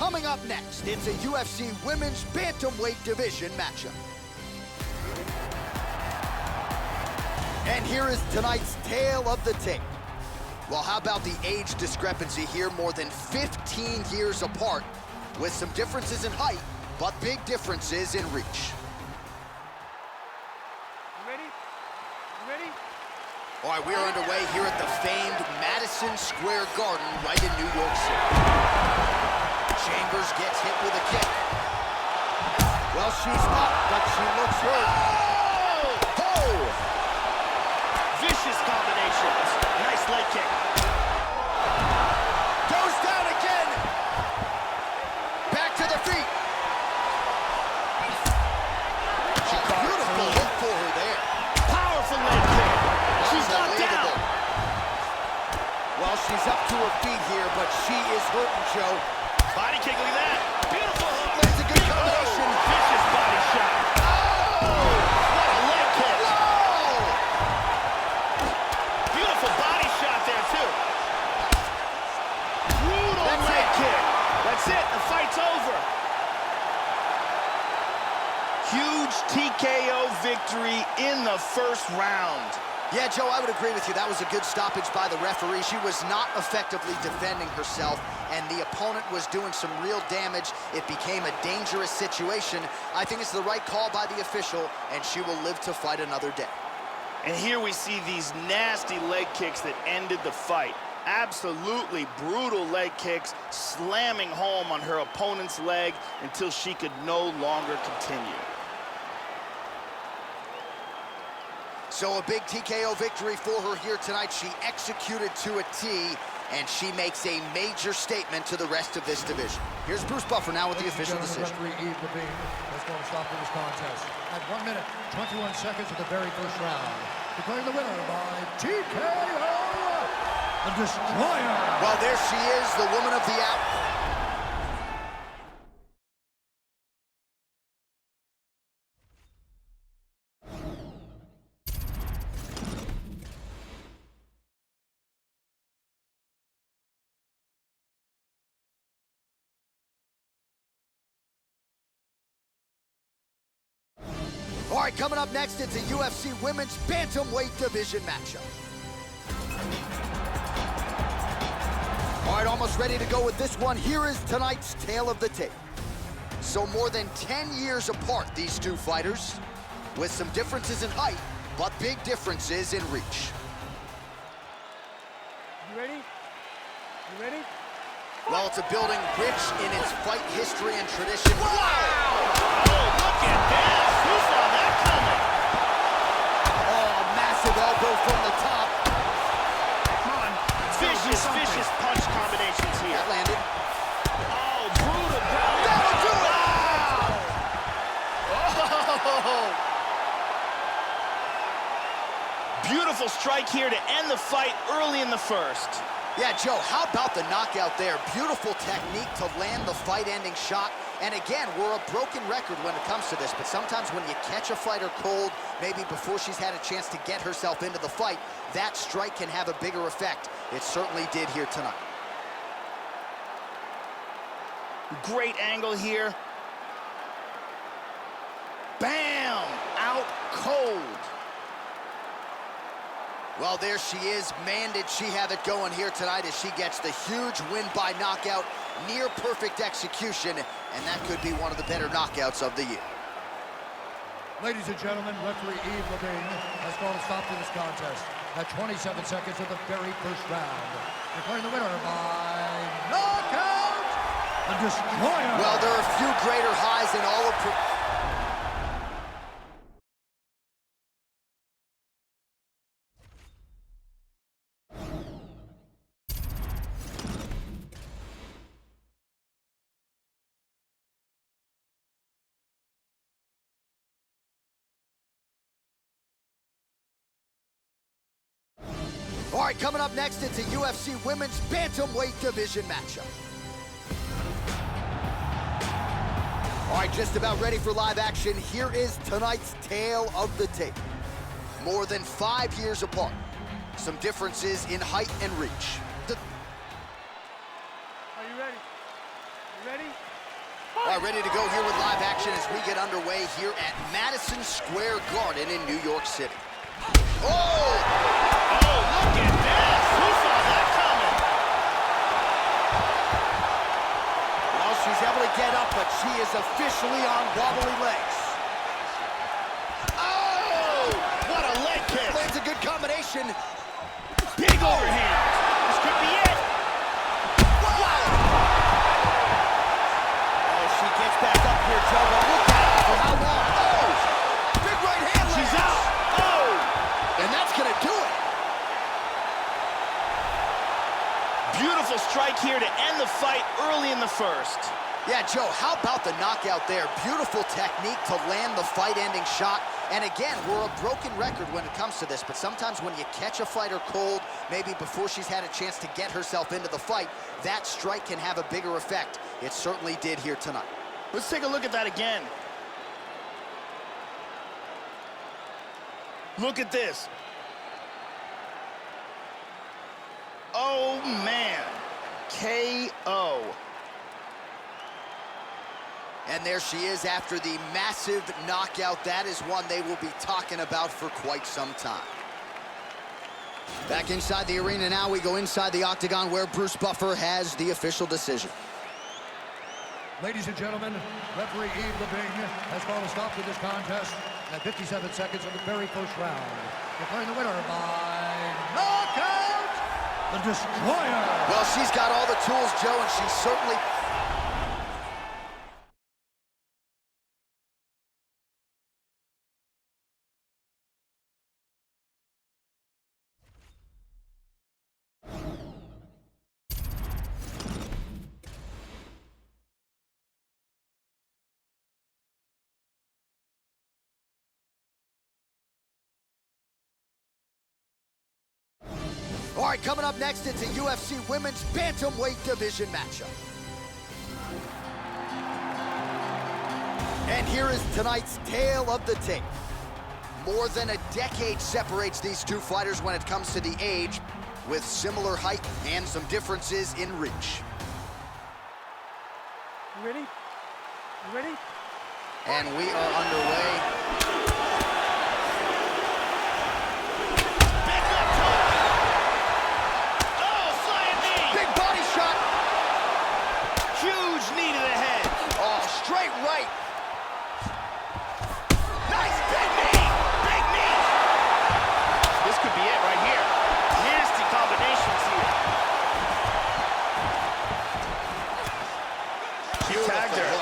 Coming up next, it's a UFC Women's Bantamweight Division matchup. And here is tonight's tale of the tape. Well, how about the age discrepancy here? More than 15 years apart, with some differences in height, but big differences in reach. You ready? You ready? All right, we are underway here at the famed Madison Square Garden right in New York City. Chambers gets hit with a kick. Well, she's up, but she looks hurt. Oh! Vicious combinations. Nice leg kick. Goes down again. Back to the feet. Beautiful hit for her there. Powerful leg kick. She's knocked down. Well, she's up to her feet here, but she is hurting, Joe. Body kick, look at that. Beautiful hook. That's a good combination. Vicious body shot. Oh! What a leg kick. Whoa! Beautiful body shot there, too. Brutal leg kick. That's it. The fight's over. Huge TKO victory in the first round. Yeah, Joe, I would agree with you. That was a good stoppage by the referee. She was not effectively defending herself, and the opponent was doing some real damage. It became a dangerous situation. I think it's the right call by the official, and she will live to fight another day. And here we see these nasty leg kicks that ended the fight. Absolutely brutal leg kicks, slamming home on her opponent's leg until she could no longer continue. So a big TKO victory for her here tonight. She executed to a T, and she makes a major statement to the rest of this division. Here's Bruce Buffer now with the official decision. Referee Eve Levine has going to stop this contest at 1 minute, 21 seconds of the very first round. Declaring the winner by TKO, the Destroyer. Well, there she is, the woman of the hour. All right, coming up next, it's a UFC Women's Bantamweight Division matchup. All right, almost ready to go with this one. Here is tonight's tale of the tape. So more than 10 years apart, these two fighters, with some differences in height, but big differences in reach. You ready? You ready? Well, it's a building rich in its fight history and tradition. Wow! Oh, look at this! Who saw that coming? Oh, a massive elbow from the top. Come on. Vicious punch combinations here. That landed. Oh, brutal. That'll do it! Wow! Oh! Beautiful strike here to end the fight early in the first. Yeah, Joe, how about the knockout there? Beautiful technique to land the fight-ending shot. And again, we're a broken record when it comes to this, but sometimes when you catch a fighter cold, maybe before she's had a chance to get herself into the fight, that strike can have a bigger effect. It certainly did here tonight. Great angle here. Bam! Out cold. Well, there she is. Man, did she have it going here tonight as she gets the huge win by knockout, near perfect execution, and that could be one of the better knockouts of the year. Ladies and gentlemen, referee Eve Levine has called a stop to this contest at 27 seconds of the very first round. Declaring the winner by knockout, the Destroyer. Well, there are a few greater highs in all of... All right, coming up next, it's a UFC Women's Bantamweight Division matchup. All right, just about ready for live action. Here is tonight's tale of the tape. More than 5 years apart. Some differences in height and reach. Are you ready? You ready? All right, ready to go here with live action as we get underway here at Madison Square Garden in New York City. Oh! Oh, look at this! Who saw that coming? Well, she's able to get up, but she is officially on wobbly legs. Oh! What a leg kick! Lands a good combination. Big overhand. This could be it. Wow! Oh, she gets back up here, Joe, but look at it. For how long? Oh! Big right hand. She's lands. out. Oh! And that's going to do it. Beautiful strike here to end the fight early in the first. Yeah, Joe, how about the knockout there? Beautiful technique to land the fight-ending shot. And again, we're a broken record when it comes to this, but sometimes when you catch a fighter cold, maybe before she's had a chance to get herself into the fight, that strike can have a bigger effect. It certainly did here tonight. Let's take a look at that again. Look at this. Oh, man. KO. And there she is after the massive knockout. That is one they will be talking about for quite some time. Back inside the arena now, we go inside the octagon where Bruce Buffer has the official decision. Ladies and gentlemen, referee Yves Lavigne has called a stop to this contest at 57 seconds of the very first round. Declaring the winner by knockout, the Destroyer. Well, she's got all the tools, Joe, and she's certainly... All right, coming up next, it's a UFC Women's Bantamweight Division matchup. And here is tonight's tale of the tape. More than a decade separates these two fighters when it comes to the age, with similar height and some differences in reach. You ready? You ready? And we are underway. Huge knee to the head. Oh, straight right. Nice big knee. Big knee. This could be it right here. Nasty combinations here. She tagged her.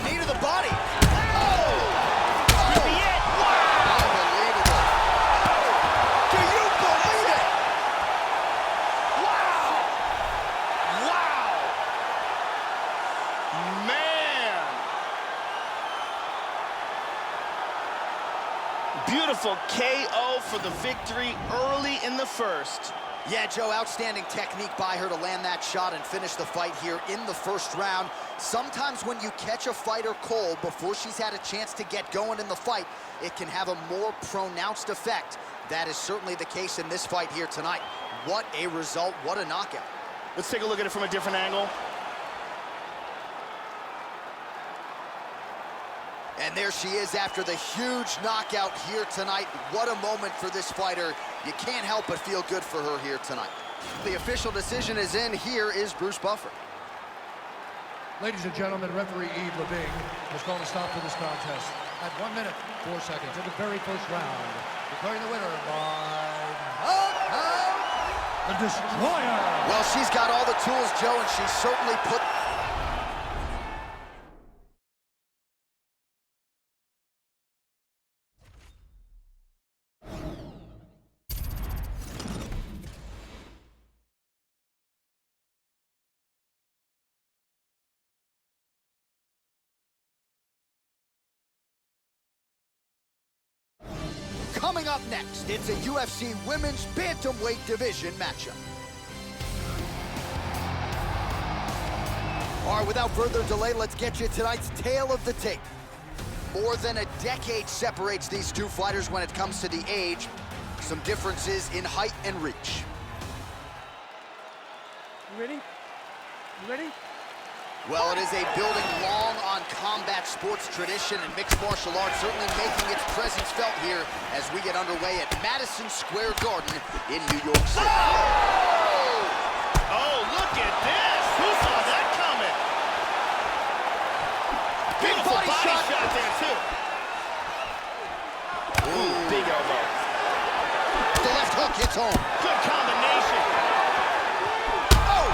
Knee to the body. Beautiful KO for the victory early in the first. Yeah, Joe, outstanding technique by her to land that shot and finish the fight here in the first round. Sometimes when you catch a fighter cold before she's had a chance to get going in the fight, it can have a more pronounced effect. That is certainly the case in this fight here tonight. What a result, what a knockout. Let's take a look at it from a different angle. And there she is after the huge knockout here tonight. What a moment for this fighter. You can't help but feel good for her here tonight. The official decision is in. Here is Bruce Buffer. Ladies and gentlemen, referee Yves Lavigne has called a stop to this contest at 1 minute, 4 seconds of the very first round. Declaring the winner by knockout, the Destroyer. Well, she's got all the tools, Joe, and she's certainly put... Coming up next, it's a UFC Women's Bantamweight Division matchup. All right, without further delay, let's get you tonight's tale of the tape. More than a decade separates these two fighters when it comes to the age. Some differences in height and reach. You ready? You ready? Well, it is a building long on combat sports tradition, and mixed martial arts certainly making its presence felt here as we get underway at Madison Square Garden in New York City. Oh, look at this! Who saw that coming? Beautiful body shot there, too. Ooh, big elbow. The left hook hits home. Good combination. Oh!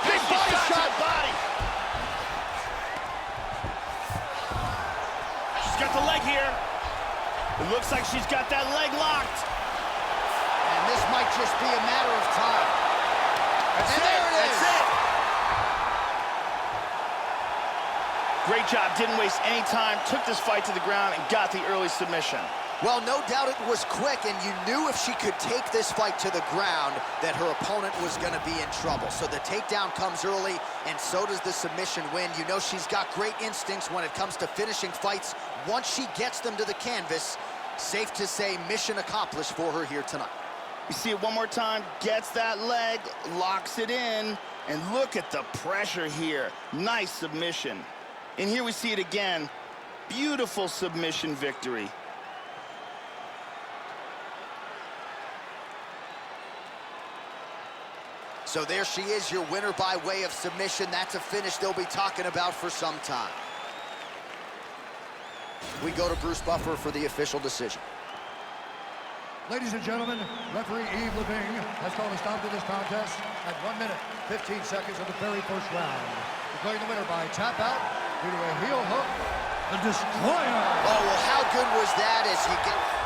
Big body shot. Body. She's got the leg here. It looks like she's got that leg locked. And this might just be a matter of time. That's and it. There it is. That's it. Great job. Didn't waste any time. Took this fight to the ground and got the early submission. Well, no doubt it was quick, and you knew if she could take this fight to the ground that her opponent was going to be in trouble. So the takedown comes early, and so does the submission win. You know she's got great instincts when it comes to finishing fights. Once she gets them to the canvas, safe to say mission accomplished for her here tonight. You see it one more time. Gets that leg, locks it in, and look at the pressure here. Nice submission. And here we see it again. Beautiful submission victory. So there she is, your winner by way of submission. That's a finish they'll be talking about for some time. We go to Bruce Buffer for the official decision. Ladies and gentlemen, referee Yves Levine has called a stop to this contest at 1 minute, 15 seconds of the very first round. Declaring the winner by tap out due to a heel hook, the Destroyer. Oh, well, how good was that as you get...